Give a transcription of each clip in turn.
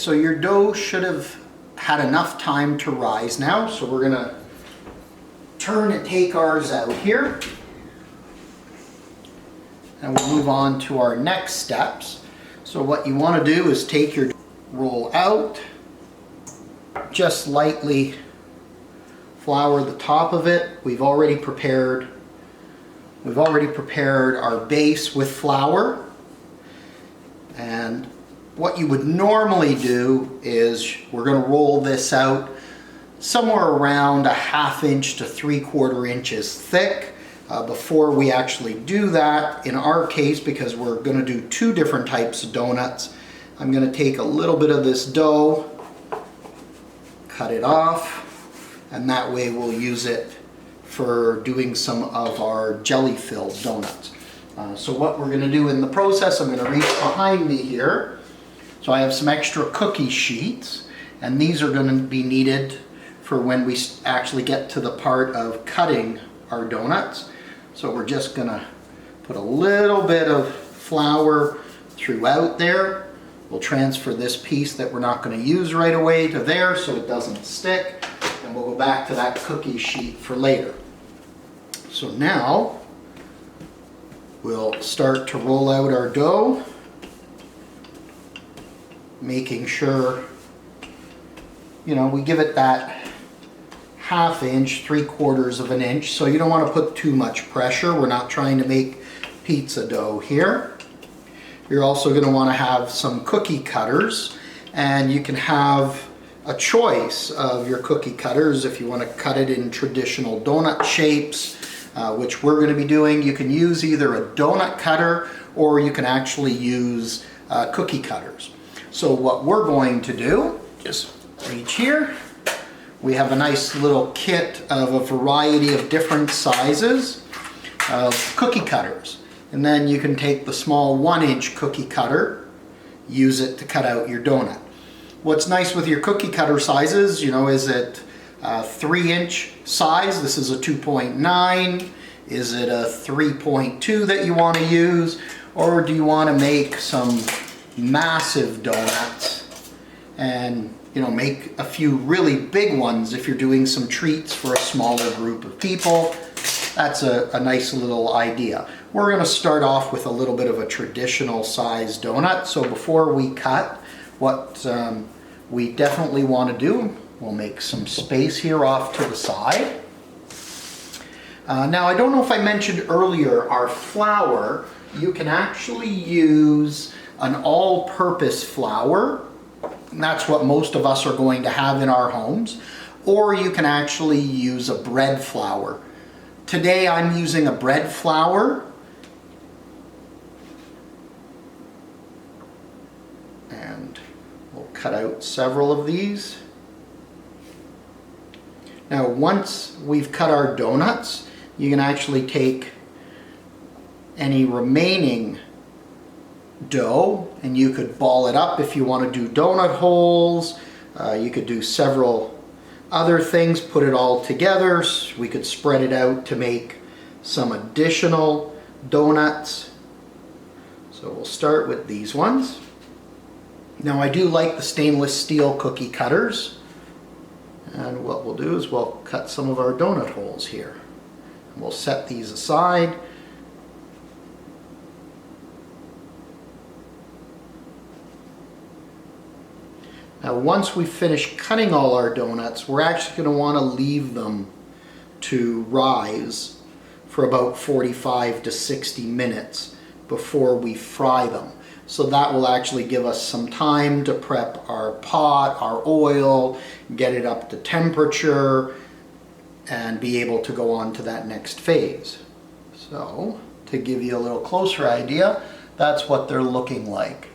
so your dough should have had enough time to rise now. So we're gonna turn and take ours out here. And we'll move on to our next steps. So what you want to do is take your roll out, just lightly flour the top of it. We've already prepared our base with flour. And what you would normally do is we're going to roll this out somewhere around a 1/2 inch to 3/4 inches thick. Before we actually do that, in our case, because we're going to do 2 different types of donuts, I'm going to take a little bit of this dough, cut it off, and that way we'll use it for doing some of our jelly-filled donuts. So what we're going to do in the process, I'm going to reach behind me here. So I have some extra cookie sheets, and these are going to be needed for when we actually get to the part of cutting our donuts. So we're just going to put a little bit of flour throughout there. We'll transfer this piece that we're not going to use right away to there so it doesn't stick, and we'll go back to that cookie sheet for later. So now we'll start to roll out our dough, making sure, you know, we give it that 1/2 inch, 3/4 of an inch, so you don't want to put too much pressure. We're not trying to make pizza dough here. You're also going to want to have some cookie cutters, and you can have a choice of your cookie cutters if you want to cut it in traditional donut shapes, which we're going to be doing. You can use either a donut cutter or you can actually use cookie cutters. So what we're going to do, just reach here. We have a nice little kit of a variety of different sizes of cookie cutters. And then you can take the small 1-inch cookie cutter, use it to cut out your donut. What's nice with your cookie cutter sizes, you know, is it a 3-inch size? This is a 2.9. Is it a 3.2 that you want to use? Or do you want to make some massive donuts and, you know, make a few really big ones if you're doing some treats for a smaller group of people? That's a nice little idea. We're going to start off with a little bit of a traditional size donut. So before we cut, what we definitely want to do, we'll make some space here off to the side. Now I don't know if I mentioned earlier, our flour, you can actually use an all-purpose flour. And that's what most of us are going to have in our homes. Or you can actually use a bread flour. Today I'm using a bread flour. And we'll cut out several of these. Now once we've cut our donuts, you can actually take any remaining dough and you could ball it up if you want to do donut holes. You could do several other things, put it all together. We could spread it out to make some additional donuts. So we'll start with these ones. Now I do like the stainless steel cookie cutters, and what we'll do is we'll cut some of our donut holes here. We'll set these aside. Now once we finish cutting all our donuts, we're actually going to want to leave them to rise for about 45 to 60 minutes before we fry them. So that will actually give us some time to prep our pot, our oil, get it up to temperature, and be able to go on to that next phase. So to give you a little closer idea, that's what they're looking like.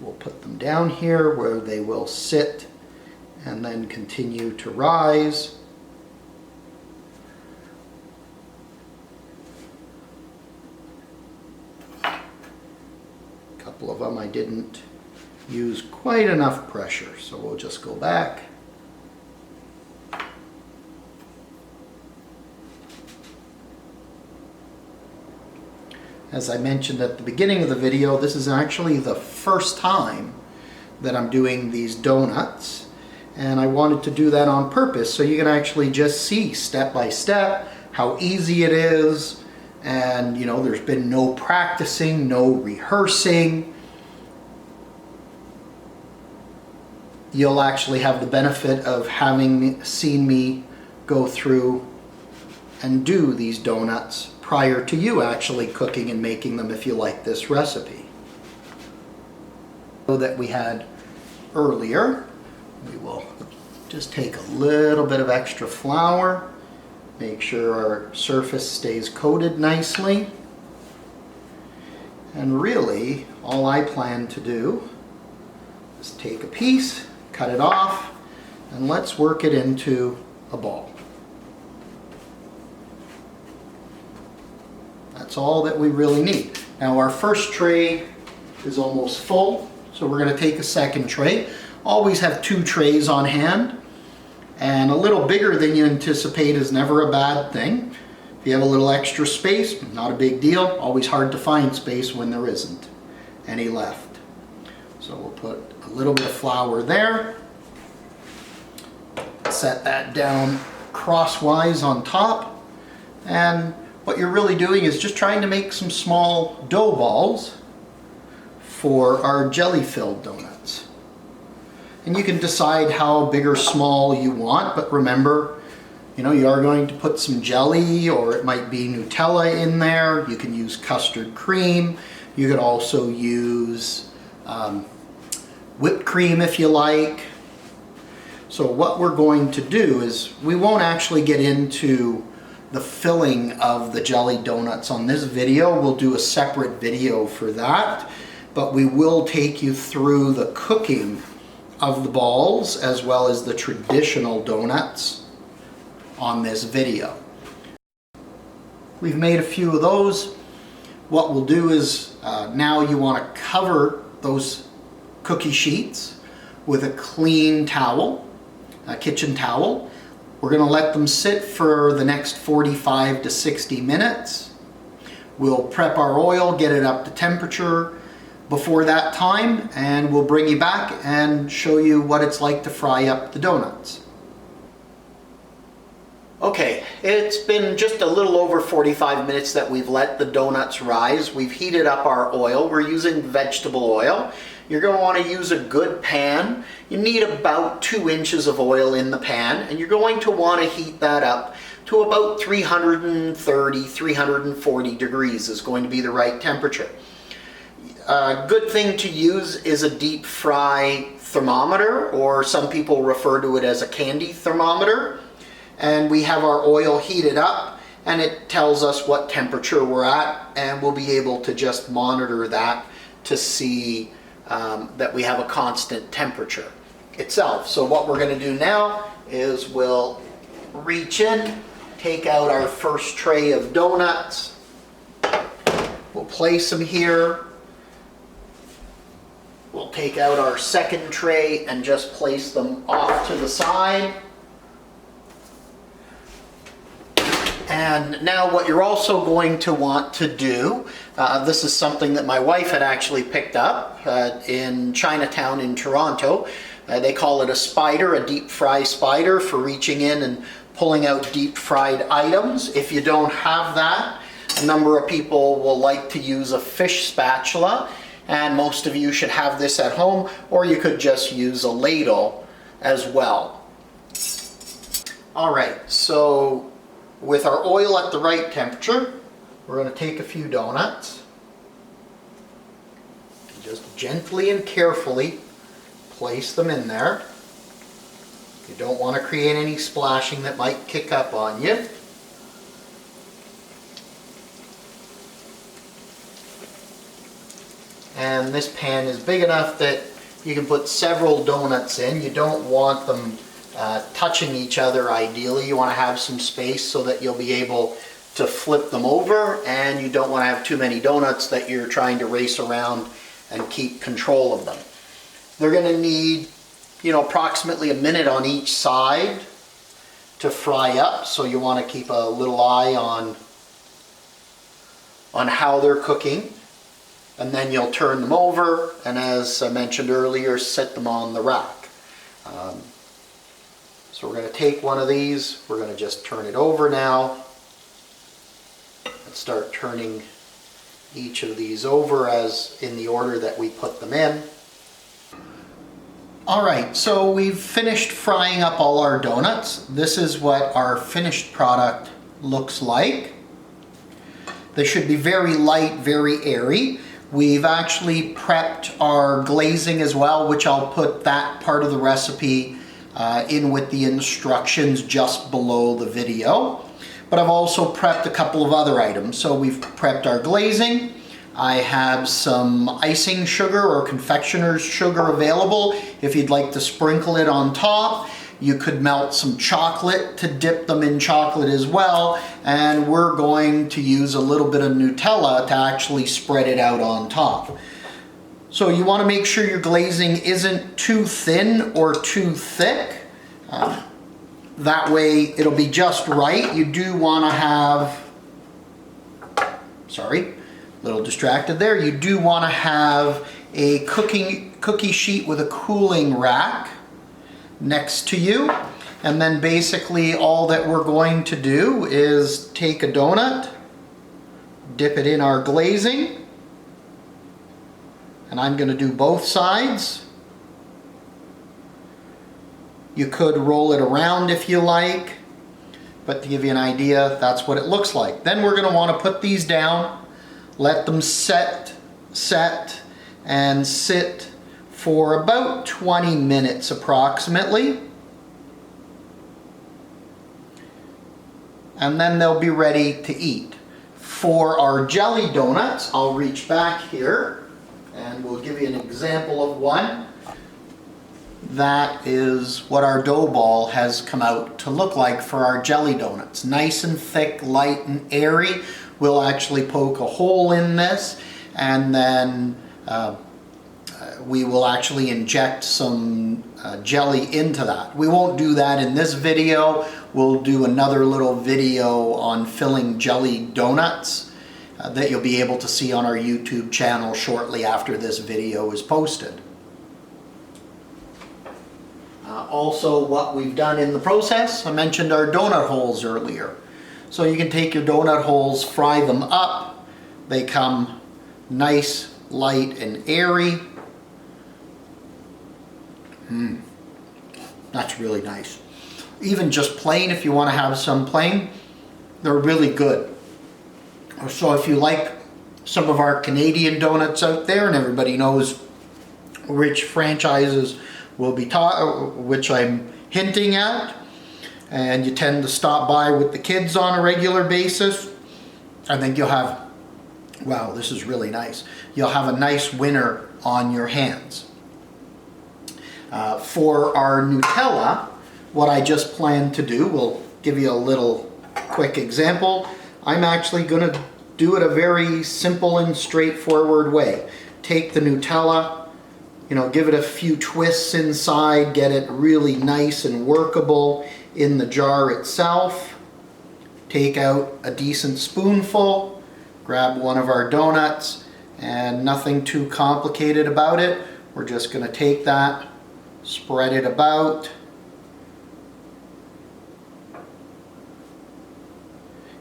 We'll put them down here where they will sit and then continue to rise. A couple of them I didn't use quite enough pressure, so we'll just go back. As I mentioned at the beginning of the video, this is actually the first time that I'm doing these donuts, and I wanted to do that on purpose so you can actually just see step by step how easy it is. And you know, there's been no practicing, no rehearsing. You'll actually have the benefit of having seen me go through and do these donuts prior to you actually cooking and making them if you like this recipe. So that we had earlier, we will just take a little bit of extra flour, make sure our surface stays coated nicely. And really, all I plan to do is take a piece, cut it off, and let's work it into a ball. That's all that we really need. Now our first tray is almost full, so we're going to take a second tray. Always have 2 trays on hand, and a little bigger than you anticipate is never a bad thing. If you have a little extra space, not a big deal. Always hard to find space when there isn't any left. So we'll put a little bit of flour there. Set that down crosswise on top, and what you're really doing is just trying to make some small dough balls for our jelly-filled donuts. And you can decide how big or small you want, but remember, you know, you are going to put some jelly, or it might be Nutella in there. You can use custard cream. You could also use whipped cream if you like. So what we're going to do is, we won't actually get into the filling of the jelly donuts on this video. We'll do a separate video for that, but we will take you through the cooking of the balls as well as the traditional donuts on this video. We've made a few of those. What we'll do is now you want to cover those cookie sheets with a clean towel, a kitchen towel. We're going to let them sit for the next 45 to 60 minutes. We'll prep our oil, get it up to temperature before that time, and we'll bring you back and show you what it's like to fry up the donuts. Okay, it's been just a little over 45 minutes that we've let the donuts rise. We've heated up our oil. We're using vegetable oil. You're going to want to use a good pan. You need about 2 inches of oil in the pan, and you're going to want to heat that up to about 330, 340 degrees is going to be the right temperature. A good thing to use is a deep fry thermometer, or some people refer to it as a candy thermometer. And we have our oil heated up, and it tells us what temperature we're at, and we'll be able to just monitor that to see that we have a constant temperature itself. So what we're going to do now is we'll reach in, take out our first tray of donuts. We'll place them here. We'll take out our second tray and just place them off to the side. And now what you're also going to want to do, this is something that my wife had actually picked up in Chinatown in Toronto. They call it a spider, a deep fry spider, for reaching in and pulling out deep fried items. If you don't have that, a number of people will like to use a fish spatula, and most of you should have this at home, or you could just use a ladle as well. All right, so with our oil at the right temperature, we're going to take a few donuts and just gently and carefully place them in there. You don't want to create any splashing that might kick up on you. And this pan is big enough that you can put several donuts in. You don't want them touching each other ideally. You want to have some space so that you'll be able to flip them over, and you don't want to have too many donuts that you're trying to race around and keep control of them. They're going to need, you know, approximately a minute on each side to fry up, so you want to keep a little eye on how they're cooking. And then you'll turn them over, and as I mentioned earlier, set them on the rack. So we're going to take one of these, we're going to just turn it over now, and start turning each of these over as in the order that we put them in. Alright, so we've finished frying up all our donuts. This is what our finished product looks like. They should be very light, very airy. We've actually prepped our glazing as well, which I'll put that part of the recipe in with the instructions just below the video. But I've also prepped a couple of other items. So we've prepped our glazing. I have some icing sugar or confectioner's sugar available if you'd like to sprinkle it on top. You could melt some chocolate to dip them in chocolate as well, and we're going to use a little bit of Nutella to actually spread it out on top. So you want to make sure your glazing isn't too thin or too thick. That way it'll be just right. You do want to have, sorry, a little distracted there. You do want to have a cookie sheet with a cooling rack next to you, and then basically all that we're going to do is take a donut, dip it in our glazing, and I'm going to do both sides. You could roll it around if you like, but to give you an idea, that's what it looks like. Then we're going to want to put these down, let them set and sit for about 20 minutes approximately. And then they'll be ready to eat. For our jelly donuts, I'll reach back here and we'll give you an example of one. That is what our dough ball has come out to look like for our jelly donuts. Nice and thick, light and airy. We'll actually poke a hole in this, and then we will actually inject some jelly into that. We won't do that in this video. We'll do another little video on filling jelly donuts that you'll be able to see on our YouTube channel shortly after this video is posted. Also, what we've done in the process, I mentioned our donut holes earlier. So you can take your donut holes, fry them up. They come nice, light, and airy. That's really nice. Even just plain, if you want to have some plain, they're really good. So if you like some of our Canadian donuts out there, and everybody knows which franchises will be taught, which I'm hinting at, and you tend to stop by with the kids on a regular basis, I think you'll have, wow, this is really nice. You'll have a nice winner on your hands. For our Nutella, what I just plan to do, we'll give you a little quick example. I'm actually going to do it a very simple and straightforward way. Take the Nutella, give it a few twists inside, get it really nice and workable in the jar itself. Take out a decent spoonful, grab one of our donuts, and nothing too complicated about it. We're just going to take that, spread it about.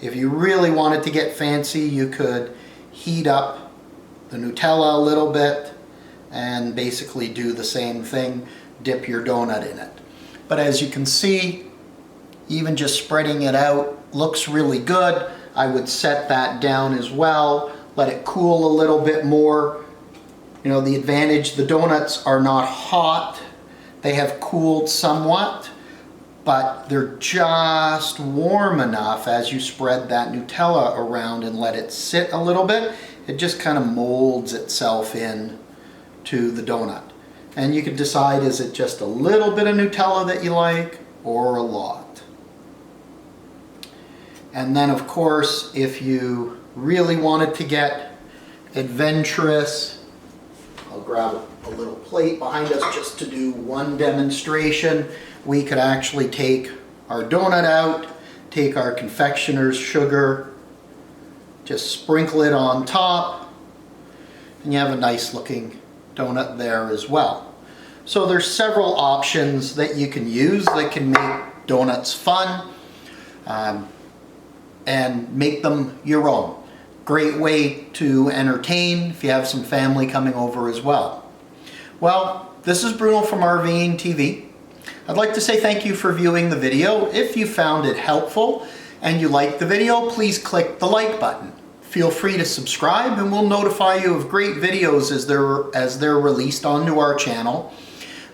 If you really wanted to get fancy, you could heat up the Nutella a little bit and basically do the same thing, dip your donut in it. But as you can see, even just spreading it out looks really good. I would set that down as well, let it cool a little bit more. The advantage, the donuts are not hot. They have cooled somewhat, but they're just warm enough as you spread that Nutella around and let it sit a little bit. It just kind of molds itself in to the donut. And you can decide, is it just a little bit of Nutella that you like or a lot? And then of course, if you really wanted to get adventurous, I'll grab a little plate behind us just to do one demonstration. We could actually take our donut out, take our confectioner's sugar, Just sprinkle it on top, and you have a nice looking donut there as well. So there's several options that you can use that can make donuts fun and make them your own. Great way to entertain if you have some family coming over as well. Well, this is Bruno from RVing TV. I'd like to say thank you for viewing the video. If you found it helpful and you liked the video, please click the like button. Feel free to subscribe and we'll notify you of great videos as they're released onto our channel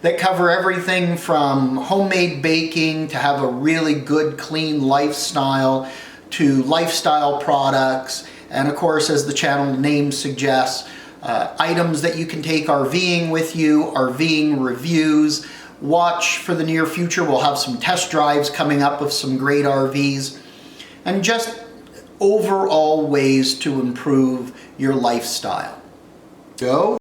that cover everything from homemade baking to have a really good clean lifestyle to lifestyle products, and of course, as the channel name suggests, items that you can take RVing with you, RVing reviews. Watch for the near future, we'll have some test drives coming up of some great RVs, and just overall ways to improve your lifestyle. Go!